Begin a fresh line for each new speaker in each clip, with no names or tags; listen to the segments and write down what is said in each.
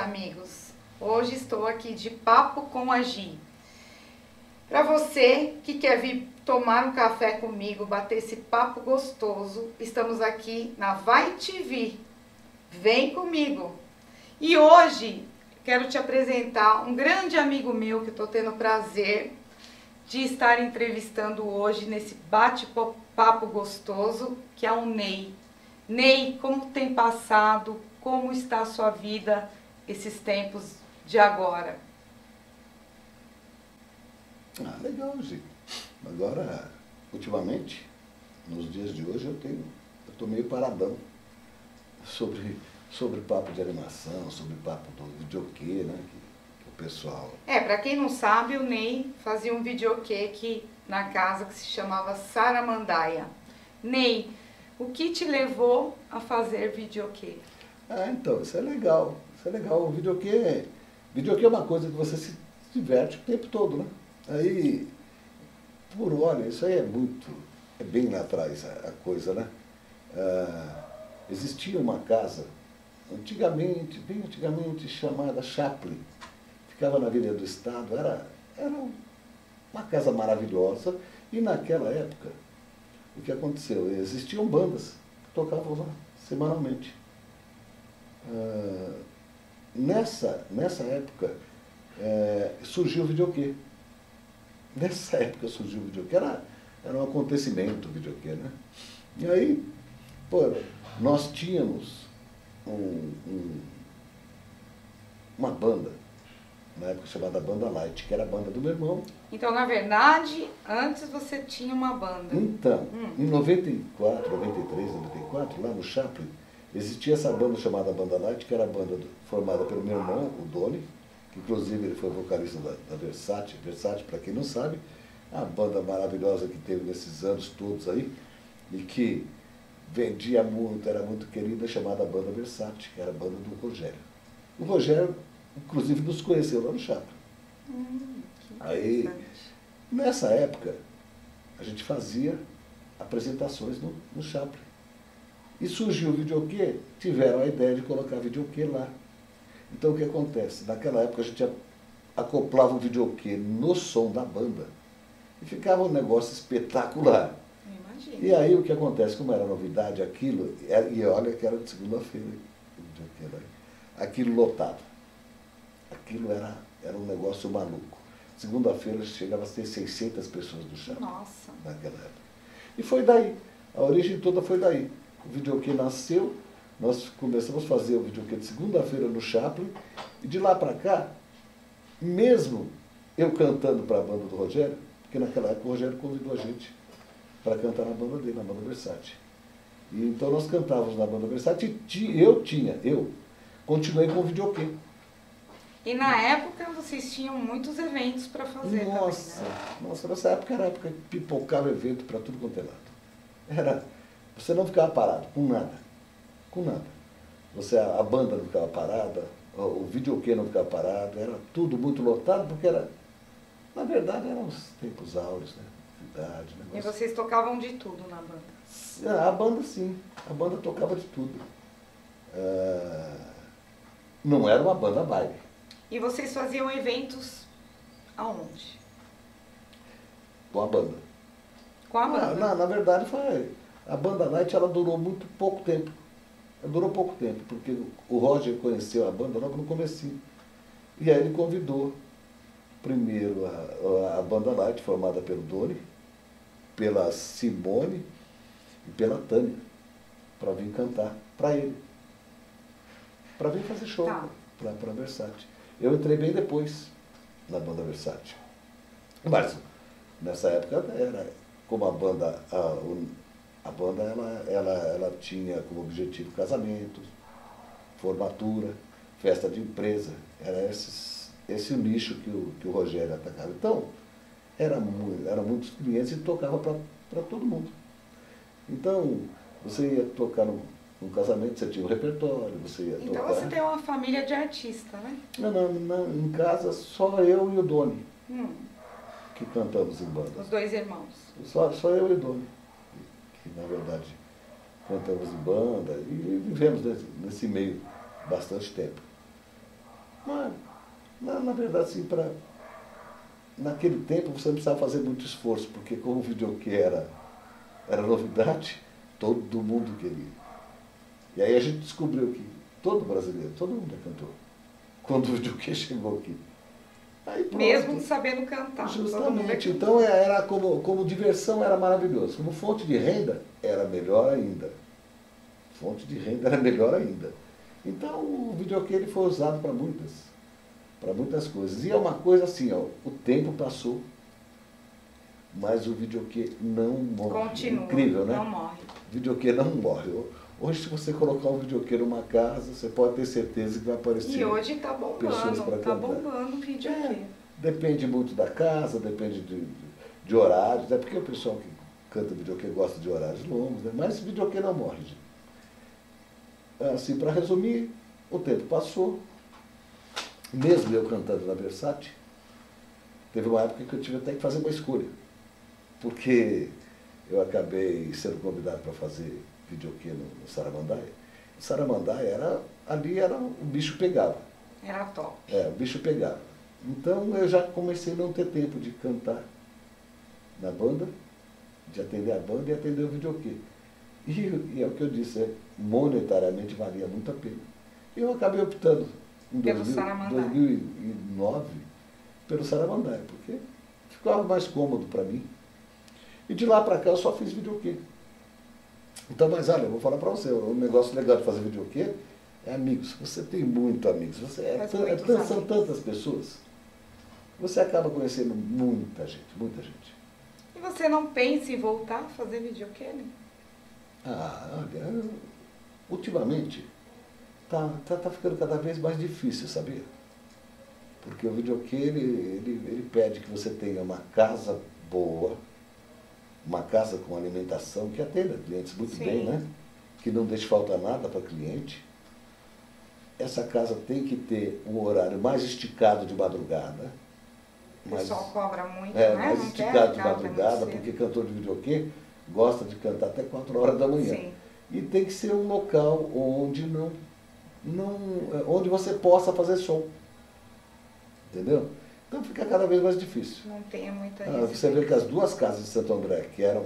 amigos. Hoje estou aqui de papo com a Gi. Para você que quer vir tomar um café comigo, bater esse papo gostoso, estamos aqui na Vai TV. Vem comigo. E hoje quero te apresentar um grande amigo meu que eu estou tendo o prazer de estar entrevistando hoje nesse bate-papo gostoso, que é o Ney. Ney, como tem passado, como está a sua vida esses tempos de agora?
Ah, legal, Gi. Agora, ultimamente, nos dias de hoje, eu tô meio paradão sobre papo de animação, sobre papo do videokê, né, que o pessoal...
Para quem não sabe, o Ney fazia um videokê aqui na casa que se chamava Saramandaia. Ney, o que te levou a fazer videokê?
Ah, então, isso é legal. Isso é legal. O videokê é uma coisa que você se diverte o tempo todo, né? Aí, olha, isso aí é bem lá atrás a coisa, né? Existia uma casa, bem antigamente, chamada Chaplin. Ficava na Avenida do Estado, era uma casa maravilhosa. E naquela época, o que aconteceu? Existiam bandas que tocavam lá semanalmente. Nessa época surgiu o videokê. Nessa época surgiu o videokê. Era um acontecimento o videokê, né? E aí, nós tínhamos uma banda, na época chamada Banda Light, que era a banda do meu irmão.
Então, na verdade, antes você tinha uma banda.
Então, em 94, 93, 94, lá no Chaplin, existia essa banda chamada Banda Light, que era a banda formada pelo meu irmão, o Doni, que inclusive ele foi vocalista da Versace. Versace, para quem não sabe, é uma banda maravilhosa que teve nesses anos todos aí, e que vendia muito, era muito querida, chamada Banda Versace, que era a banda do Rogério. O Rogério, inclusive, nos conheceu lá no Chaplin. Aí, nessa época, a gente fazia apresentações no Chaplin. E surgiu o videokê, tiveram a ideia de colocar videokê lá. Então o que acontece? Naquela época a gente acoplava o videokê no som da banda e ficava um negócio espetacular. E aí o que acontece? Como era novidade aquilo, e olha que era de segunda-feira, aquilo lotado. Aquilo era um negócio maluco. Segunda-feira chegava a ter 600 pessoas no Chaplin.
Nossa.
Naquela época. E foi daí. A origem toda foi daí. O videokê nasceu, nós começamos a fazer o videokê de segunda-feira no Chaplin, e de lá para cá, mesmo eu cantando para a banda do Rogério, porque naquela época o Rogério convidou a gente para cantar na banda dele, na banda Versace. E então nós cantávamos na banda Versace e eu continuei com o videokê.
E na época vocês tinham muitos eventos para fazer também, né?
Nossa, nessa época era a época que pipocava evento para tudo quanto é lado. Você não ficava parado, com nada. Com nada. A banda não ficava parada, o videokê não ficava parado, era tudo muito lotado, porque na verdade, eram os tempos áureos, né? Cidade, negócio.
E vocês tocavam de tudo na banda?
A banda sim, a banda tocava de tudo. Não era uma banda baile.
E vocês faziam eventos aonde?
Com a banda.
Com a banda?
Na verdade, a Banda Light ela durou muito pouco tempo. Ela durou pouco tempo, porque o Roger conheceu a banda logo no comecinho. E aí ele convidou primeiro a Banda Light, formada pelo Doni, pela Simone e pela Tânia, para vir cantar para ele. Para vir fazer show para Versace. Eu entrei bem depois na banda Versace. Mas nessa época era como a banda ela tinha como objetivo casamento, formatura, festa de empresa. Era esse o nicho que o Rogério atacava. Então, eram muitos clientes e tocava para todo mundo. Então, você ia tocar num casamento, você tinha um repertório, você ia tocar...
Então você tem uma família de artista, né?
Não, em casa só eu e o Doni que cantamos em banda.
Os dois irmãos.
Só eu e o Doni, que na verdade cantamos em banda e vivemos nesse meio bastante tempo. Mas, na verdade, assim, naquele tempo você não precisava fazer muito esforço, porque como o videokê era novidade, todo mundo queria. E aí a gente descobriu que todo brasileiro, todo mundo é cantor, quando o videokê chegou aqui. Aí, pronto.
Mesmo sabendo cantar.
Justamente. Então era como diversão era maravilhoso. Como fonte de renda era melhor ainda. Fonte de renda era melhor ainda. Então o videokê ele foi usado para muitas coisas. E é uma coisa assim, ó, o tempo passou, mas o videokê não morre.
Continua,
É incrível, né?
não morre.
O videokê não morre. Hoje, se você colocar um videokê numa casa, você pode ter certeza que vai aparecer.
E hoje tá
pessoas
bombando,
para
tá
cantar.
bombando o videokê.
Depende muito da casa, depende de horários, é porque o pessoal que canta videokê gosta de horários longos, né? Mas videokê não morre, gente. Assim, para resumir, o tempo passou, mesmo eu cantando na Versace, teve uma época que eu tive até que fazer uma escolha, porque eu acabei sendo convidado para fazer videokê no Saramandaia. O Saramandaia ali o bicho pegava.
Era top.
O bicho pegava. Então eu já comecei a não ter tempo de cantar na banda, de atender a banda e atender o videokê. E é o que eu disse, monetariamente valia muito a pena. E eu acabei optando em 2009 pelo Saramandaia, porque ficava mais cômodo para mim. E de lá para cá eu só fiz videokê. Então, mas olha, eu vou falar para você, um negócio legal de fazer videokê é amigos. Você tem muito amigos, são tantas pessoas. Você acaba conhecendo muita gente, muita gente.
E você não pensa em voltar a fazer videokê?
Olha, ultimamente tá ficando cada vez mais difícil, sabia? Porque o videokê, ele pede que você tenha uma casa boa, uma casa com alimentação que atenda clientes muito bem, né? Que não deixe faltar nada para cliente. Essa casa tem que ter um horário mais esticado de madrugada.
O pessoal cobra muito, né?
Mais esticado de madrugada, porque cantor de videokê gosta de cantar até 4 horas da manhã.
Sim.
E tem que ser um local onde onde você possa fazer som. Entendeu? Então fica cada vez mais difícil.
Não tem muita
Você vê que as duas casas de Santo André, que eram,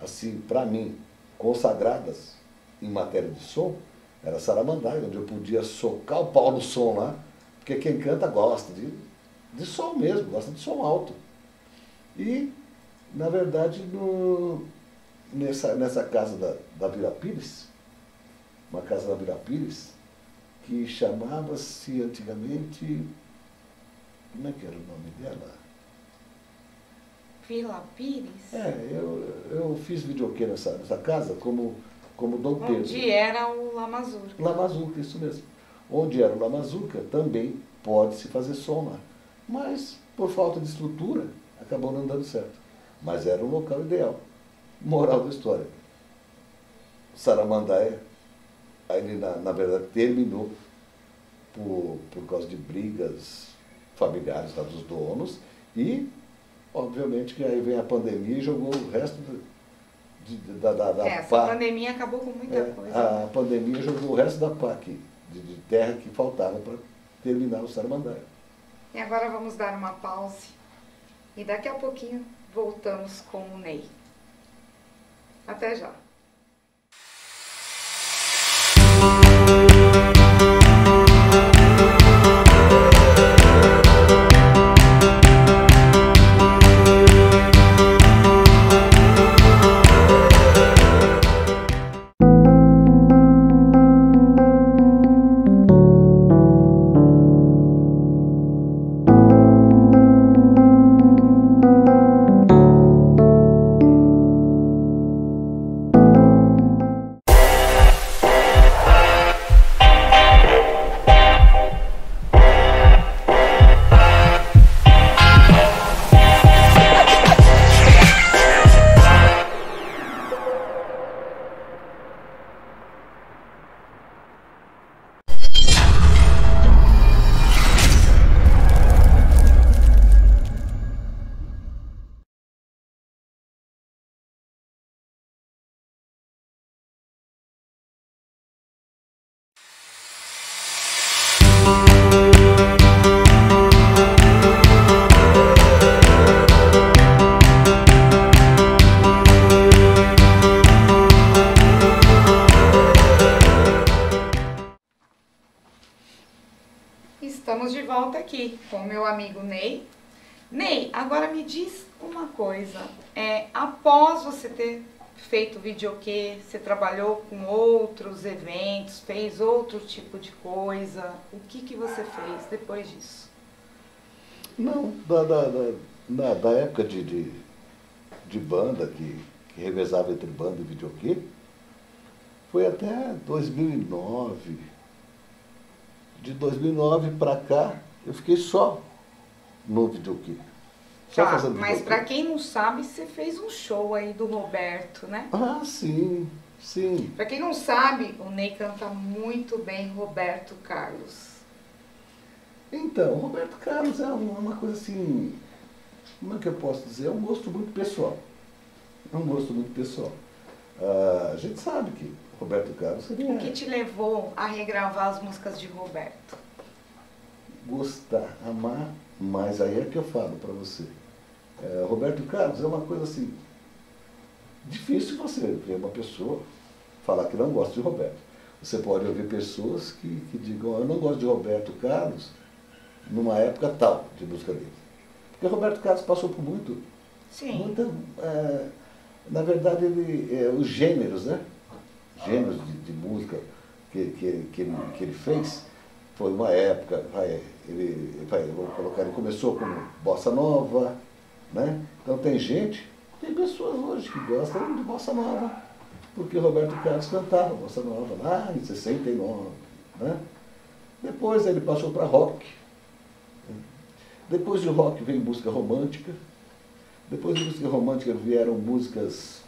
assim, para mim, consagradas em matéria de som, era Saramandaia, onde eu podia socar o pau no som lá, porque quem canta gosta de som mesmo, gosta de som alto. E, na verdade, nessa casa da Vila Pires, uma casa da Vila Pires, que chamava-se antigamente, como é que era o nome dela?
Vila Pires?
Eu fiz videokê nessa casa como Dom Pedro.
Onde era o La Mazurca.
La Mazurca, isso mesmo. Onde era o La Mazurca, também pode-se fazer som lá. Mas, por falta de estrutura, acabou não dando certo. Mas era o local ideal. Moral da história. Saramandaia, ele na verdade terminou por causa de brigas familiares lá dos donos e, obviamente, que aí vem a pandemia e jogou o resto
essa pandemia acabou com muita coisa.
A pandemia jogou o resto da pá aqui, de terra que faltava para terminar o Saramandaia.
E agora vamos dar uma pausa e daqui a pouquinho voltamos com o Ney. Até já. volta aqui com o meu amigo Ney. Ney, agora me diz uma coisa. Após você ter feito videokê, você trabalhou com outros eventos, fez outro tipo de coisa. O que você fez depois disso?
Não, da época de banda, que revezava entre banda e videokê, foi até 2009. De 2009 para cá, eu fiquei só no videokê. Só
Tá,
fazendo
mas
videokê.
pra quem não sabe, você fez um show aí do Roberto, né?
Ah, sim, sim.
Pra quem não sabe, o Ney canta muito bem Roberto Carlos.
Então, o Roberto Carlos é uma coisa assim, como é que eu posso dizer? É um gosto muito pessoal. É um gosto muito pessoal. A gente sabe que Roberto Carlos seria
O que te levou a regravar as músicas de Roberto?
gostar, amar, mas aí é que eu falo para você. Roberto Carlos é uma coisa assim, difícil você ver uma pessoa falar que não gosta de Roberto. Você pode ouvir pessoas que digam, eu não gosto de Roberto Carlos numa época tal de música dele. Porque Roberto Carlos passou por
Sim.
muita, na verdade, os gêneros, né? Gêneros de música que ele fez, foi uma época, vou colocar, ele começou como bossa nova, né? Então tem pessoas hoje que gostam de bossa nova, porque Roberto Carlos cantava bossa nova lá em 69, né? Depois ele passou para rock. Depois de rock veio música romântica. Depois de música romântica vieram músicas,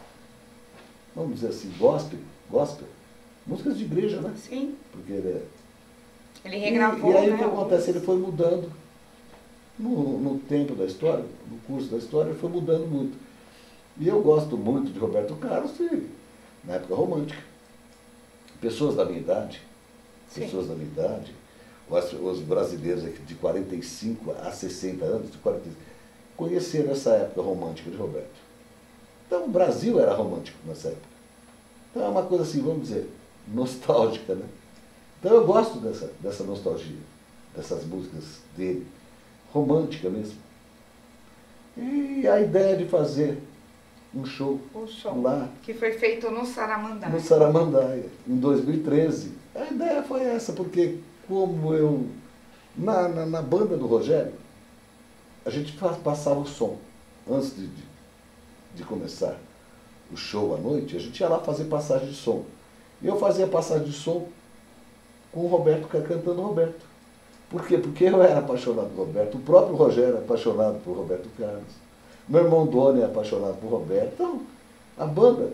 vamos dizer assim, gospel. Músicas de igreja, né?
Sim.
Porque ele
regravou,
e aí
né?
o que acontece? Ele foi mudando no tempo da história, no curso da história, ele foi mudando muito. E eu gosto muito de Roberto Carlos na época romântica. Pessoas da minha idade,
Sim.
os brasileiros de 45 a 60 anos, conheceram essa época romântica de Roberto. Então o Brasil era romântico nessa época. Então é uma coisa assim, vamos dizer, nostálgica, né? Então eu gosto dessa nostalgia, dessas músicas dele, romântica mesmo. E a ideia de fazer um show lá,
que foi feito no Saramandaia.
no Saramandaia, em 2013. A ideia foi essa, porque como eu, na banda do Rogério, a gente passava o som. Antes de começar o show à noite, a gente ia lá fazer passagem de som. E eu fazia passagem de som com o Roberto, cantando Roberto. Por quê? Porque eu era apaixonado por Roberto, o próprio Rogério é apaixonado por Roberto Carlos, meu irmão Doni é apaixonado por Roberto. Então, a banda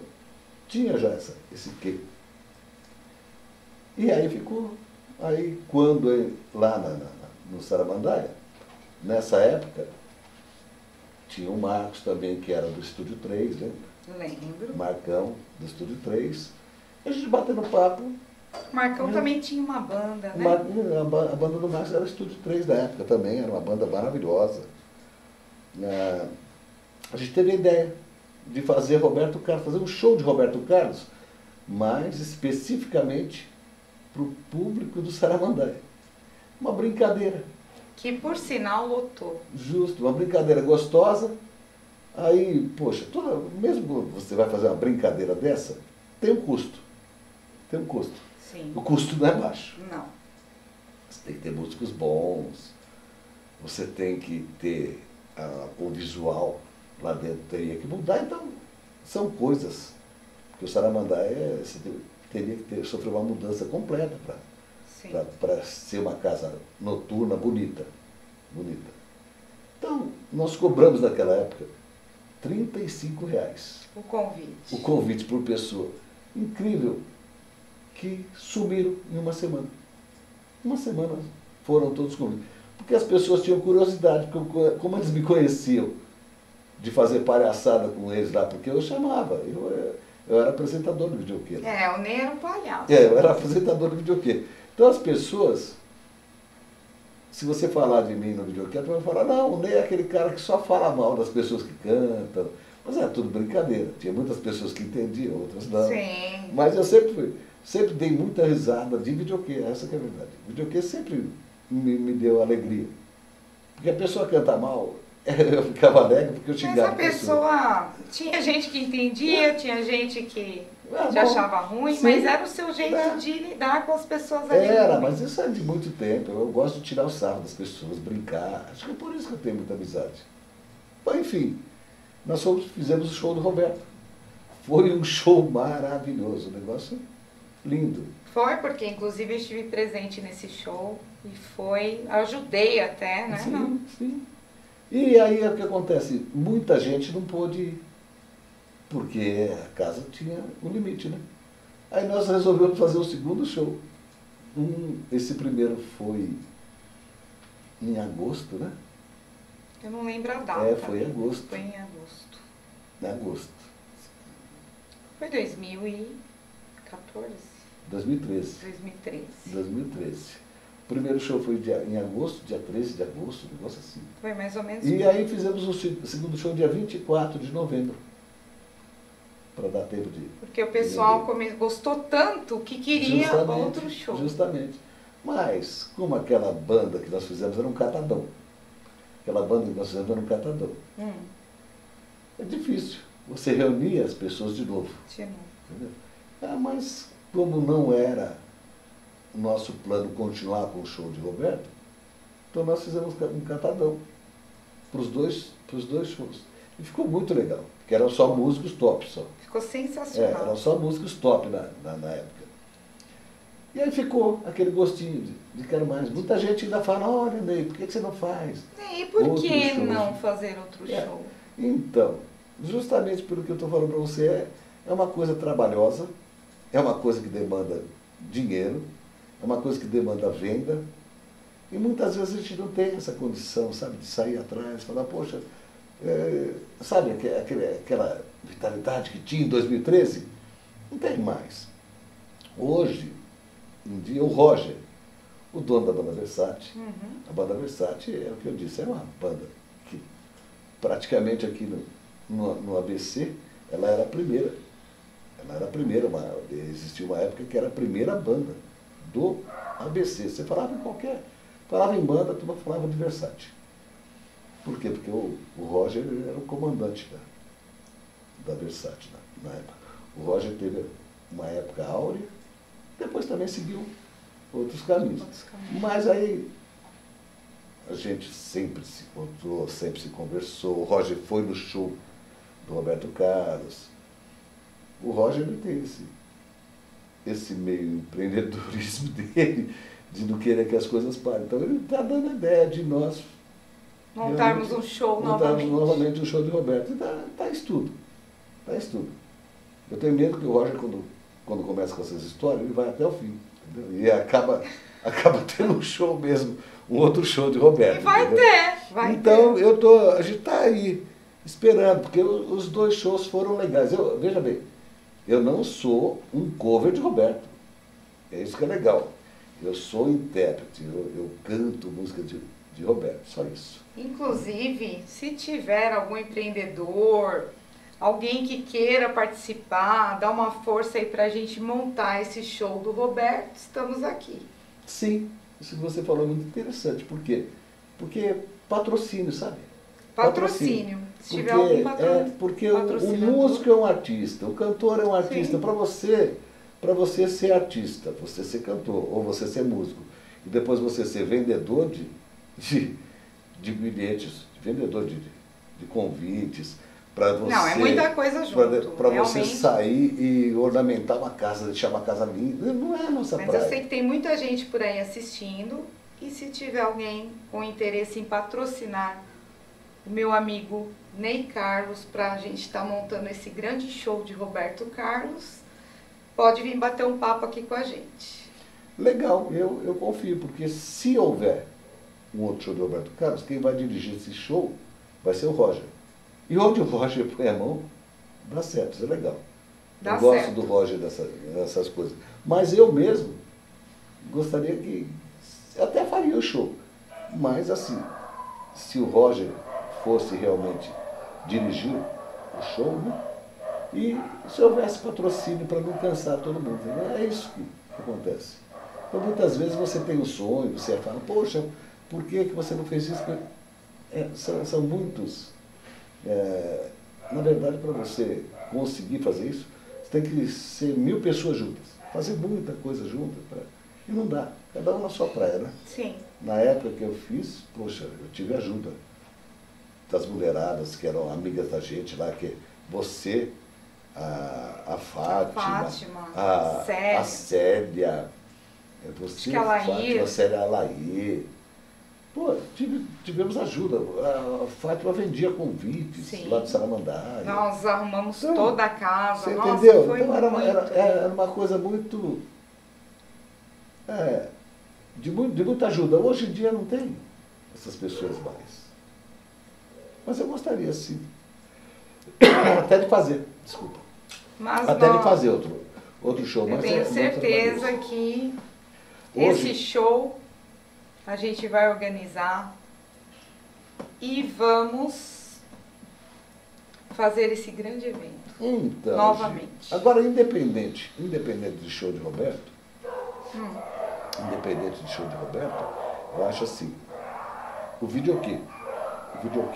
tinha já esse quê. E aí ficou. Aí, quando lá no Saramandaia, nessa época, tinha o Marcos também, que era do Estúdio 3, né?
Lembro.
Marcão, do Estúdio 3. A gente batendo papo.
Marcão também tinha uma banda, né?
A banda do Marcos era o Estúdio 3 da época também, era uma banda maravilhosa. A gente teve a ideia de fazer Roberto Carlos, fazer um show de Roberto Carlos, mas especificamente para o público do Saramandaia. Uma brincadeira.
Que por sinal lotou.
Justo, uma brincadeira gostosa. Aí, poxa, mesmo que você vai fazer uma brincadeira dessa, tem um custo. Tem um custo.
Sim.
O custo não é baixo.
Não.
Você tem que ter músicos bons, você tem que ter o visual lá dentro, teria que mudar. Então, são coisas que o Saramandaia teria que sofrer uma mudança completa para ser uma casa noturna bonita. Então, nós cobramos naquela época R$35.
O convite.
O convite por pessoa. Incrível. Que sumiram em uma semana. Uma semana foram todos convidados. Porque as pessoas tinham curiosidade, como eles me conheciam, de fazer palhaçada com eles lá, porque eu chamava, eu era apresentador de videokê.
O Ney era um palhaço.
Eu era apresentador de videokê. Então as pessoas, se você falar de mim no videokê, tu vai falar, não, o Ney é aquele cara que só fala mal das pessoas que cantam. Mas era tudo brincadeira. Tinha muitas pessoas que entendiam, outras não.
Sim.
Mas eu sempre dei muita risada de videokê, essa que é a verdade. Videokê sempre me deu alegria. Porque a pessoa canta mal, eu ficava alegre porque eu xingava
Mas a pessoa, tinha gente que entendia, tinha gente que te achava ruim,
sim,
mas era o seu jeito de lidar com as pessoas ali.
Era, mas isso é de muito tempo. Eu gosto de tirar o sarro das pessoas, brincar. Acho que é por isso que eu tenho muita amizade. Bom, enfim, fizemos o show do Roberto. Foi um show maravilhoso, um negócio lindo.
Foi, porque inclusive eu estive presente nesse show e ajudei até, né?
Sim, sim. E aí o que acontece? Muita gente não pôde ir, porque a casa tinha um limite, né? Aí nós resolvemos fazer o segundo show. Esse primeiro foi em agosto, né?
Eu não lembro a data.
Foi em agosto.
Foi em agosto.
Em agosto.
Foi 2014?
2013.
2013.
2013. O primeiro show foi em agosto, dia 13 de agosto, um negócio assim.
Foi mais ou menos.
E aí fizemos o segundo show dia 24 de novembro. Para dar tempo de...
Porque o pessoal gostou tanto que queria outro show.
Justamente. Mas, como aquela banda que nós fizemos era um catadão. Aquela banda que nós fizemos era um catadão. É difícil você reunir as pessoas de novo. Entendeu? Mas, como não era o nosso plano continuar com o show de Roberto, então nós fizemos um catadão para os dois shows. E ficou muito legal, porque eram só músicos top só.
Ficou sensacional.
Eram só músicos top na época. E aí ficou aquele gostinho de quero mais. Muita gente ainda fala, olha, Ney, por que você não faz?
E por que não fazer outro show?
Então, justamente pelo que eu estou falando para você, é uma coisa trabalhosa, é uma coisa que demanda dinheiro, é uma coisa que demanda venda, e muitas vezes a gente não tem essa condição, sabe, de sair atrás, falar, poxa, sabe aquela vitalidade que tinha em 2013? Não tem mais. Hoje, em dia, o Roger, o dono da banda Versace, a banda Versace é o que eu disse, é uma banda que praticamente aqui no ABC, ela era a primeira. Ela era a primeira, existia uma época que era a primeira banda do ABC. Você falava em banda, a turma falava de Versace. Por quê? Porque o Roger era o comandante da Versace na época. O Roger teve uma época áurea, depois também seguiu outros caminhos. Mas aí a gente sempre se encontrou, sempre se conversou. O Roger foi no show do Roberto Carlos. O Roger ele tem esse meio empreendedorismo dele, de não querer que as coisas parem. Então ele está dando a ideia de nós
montarmos um show novamente.
Novamente um show de Roberto. Está estudo. Está estudo. Eu tenho medo que o Roger, quando começa com essas histórias, ele vai até o fim. Entendeu? E acaba tendo um show mesmo, um outro show de Roberto.
E vai ter.
Então, a gente está aí esperando, porque os dois shows foram legais. Veja bem, eu não sou um cover de Roberto. É isso que é legal. Eu sou intérprete, eu canto música de Roberto, só isso.
Inclusive, se tiver algum empreendedor, alguém que queira participar, dá uma força aí pra gente montar esse show do Roberto, estamos aqui.
Sim, isso que você falou é muito interessante. Por quê? Porque patrocínio, sabe?
Patrocínio. Se tiver algum patrocínio.
Porque o músico é um artista, o cantor é um artista. Para você ser artista, você ser cantor, ou você ser músico, e depois você ser vendedor de bilhetes, vendedor de convites, para você...
Não, é muita coisa junto.
Para você sair e ornamentar uma casa, deixar uma casa linda, não é a nossa praia.
Mas eu sei que tem muita gente por aí assistindo, e se tiver alguém com interesse em patrocinar o meu amigo Ney Carlos, para a gente estar montando esse grande show de Roberto Carlos, pode vir bater um papo aqui com a gente.
Legal, eu confio, porque se houver um outro show de Roberto Carlos, quem vai dirigir esse show vai ser o Roger. E onde o Roger põe a mão, dá certo, isso é legal. Eu gosto do Roger dessas coisas. Mas eu mesmo gostaria que... até faria o show. Mas assim, se o Roger fosse realmente dirigir o show, né? E se houvesse patrocínio para não cansar todo mundo, né? É isso que acontece. Então, muitas vezes você tem um sonho, você fala, poxa, por que você não fez isso? São muitos. Na verdade, para você conseguir fazer isso, você tem que ser 1000 pessoas juntas. Fazer muita coisa junta. E não dá. Cada um na sua praia, né?
Sim.
Na época que eu fiz, poxa, eu tive ajuda das mulheradas que eram amigas da gente lá, que você, a Fátima, a Célia, você,
a
Fátima, a Célia, a Laí. Pô, tivemos ajuda. A Fátima vendia convites. Sim. Lá de Saramandá.
Nós arrumamos toda a casa.
Você
nossa,
entendeu?
foi
então era uma coisa muito... de muita ajuda. Hoje em dia não tem essas pessoas mais. Mas eu gostaria, sim. Até de fazer, desculpa. Até de fazer outro show.
Eu tenho certeza que esse show a gente vai organizar e vamos fazer esse grande evento.
Então,
novamente.
Agora, independente de show de Roberto, eu acho assim, o videokê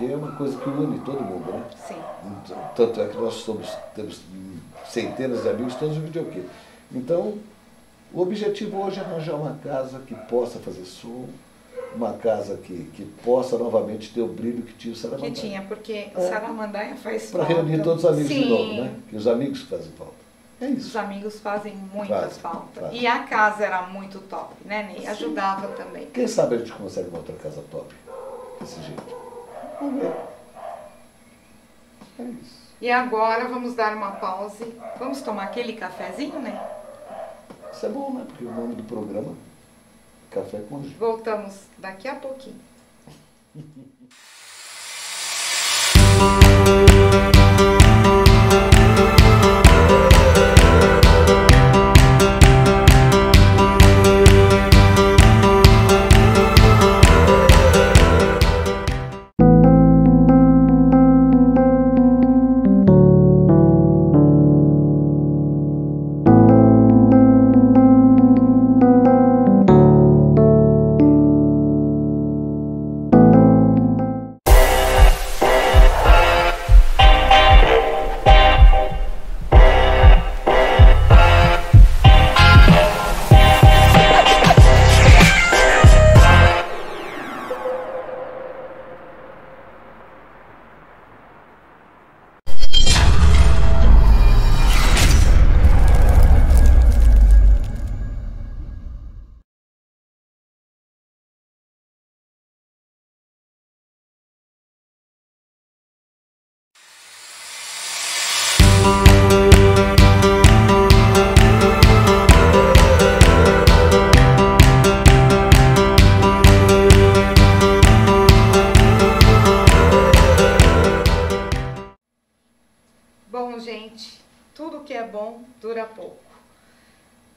é uma coisa que une todo mundo, né?
Sim.
Tanto é que nós temos centenas de amigos todos no videokê. Então, o objetivo hoje é arranjar uma casa que possa fazer som, uma casa que possa novamente ter o brilho que tinha o Saramandaia.
Que tinha, porque o Saramandaia faz falta.
Para reunir todos os amigos
Sim.
de novo, né? Que os amigos fazem falta. É isso.
Os amigos fazem muitas falta. E a casa era muito top, né, Ney? Ajudava também.
Quem sabe a gente consegue uma outra casa top desse jeito. Vamos ver. É isso.
E agora vamos dar uma pausa. Vamos tomar aquele cafezinho, né?
Isso é bom, né? Porque o nome do programa é Café com Gi.
Voltamos daqui a pouquinho. Bom, gente, tudo que é bom dura pouco.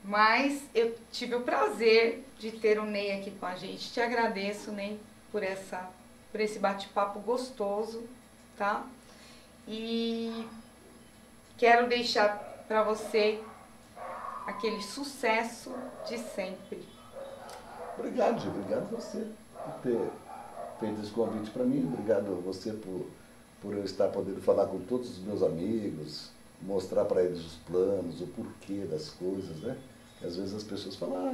Mas eu tive o prazer de ter o Ney aqui com a gente. Te agradeço, Ney, por esse bate-papo gostoso, tá? E quero deixar para você aquele sucesso de sempre.
Obrigado, Gi. Obrigado a você por ter feito esse convite para mim. Obrigado a você por eu estar podendo falar com todos os meus amigos, mostrar para eles os planos, o porquê das coisas, né? Às vezes as pessoas falam,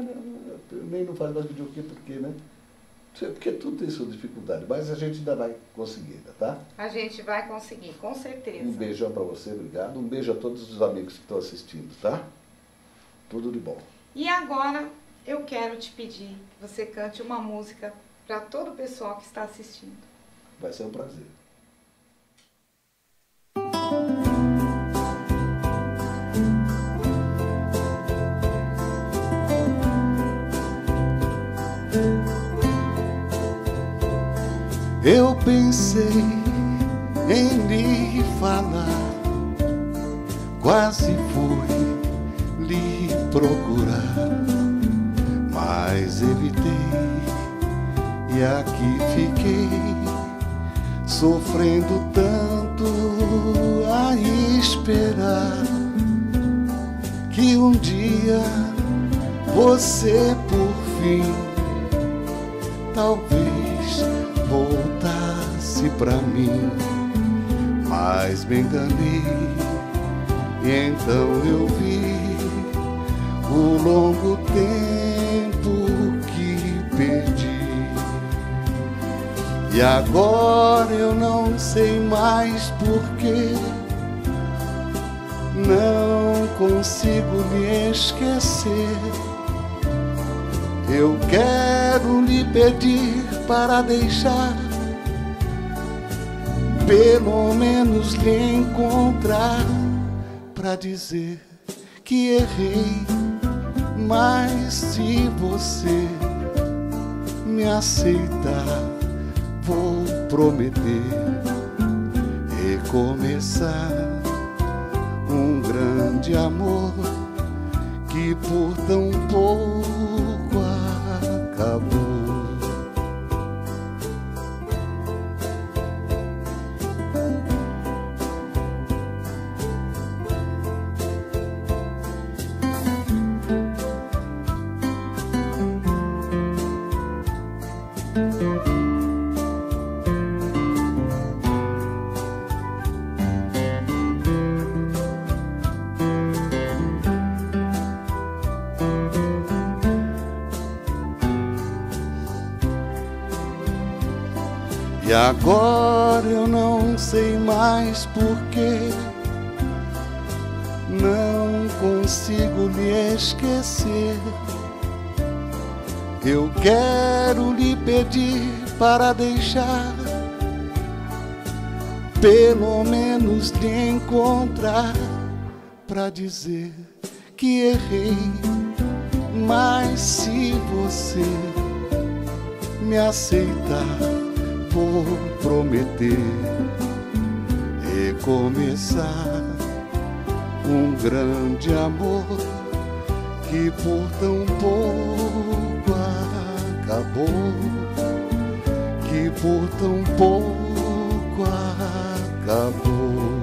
nem não faz mais videokê, por quê, né? Porque tudo tem sua dificuldade, mas a gente ainda vai conseguir, tá?
A gente vai conseguir, com certeza.
Um beijão para você, obrigado. Um beijo a todos os amigos que estão assistindo, tá? Tudo de bom.
E agora eu quero te pedir que você cante uma música para todo o pessoal que está assistindo.
Vai ser um prazer.
Eu pensei em lhe falar, quase fui lhe procurar, mas evitei e aqui fiquei, sofrendo tanto a esperar que um dia você por fim talvez voltasse pra mim, mas me enganei e então eu vi o longo tempo que perdi. E agora eu não sei mais porquê, não consigo me esquecer. Eu quero lhe pedir para deixar, pelo menos lhe encontrar, para dizer que errei. Mas se você me aceitar, vou prometer recomeçar um grande amor que por tão pouco acabou. E agora eu não sei mais porquê, não consigo lhe esquecer. Eu quero lhe pedir para deixar, pelo menos lhe encontrar, para dizer que errei. Mas se você me aceitar, vou prometer recomeçar um grande amor que por tão pouco acabou, que por tão pouco acabou.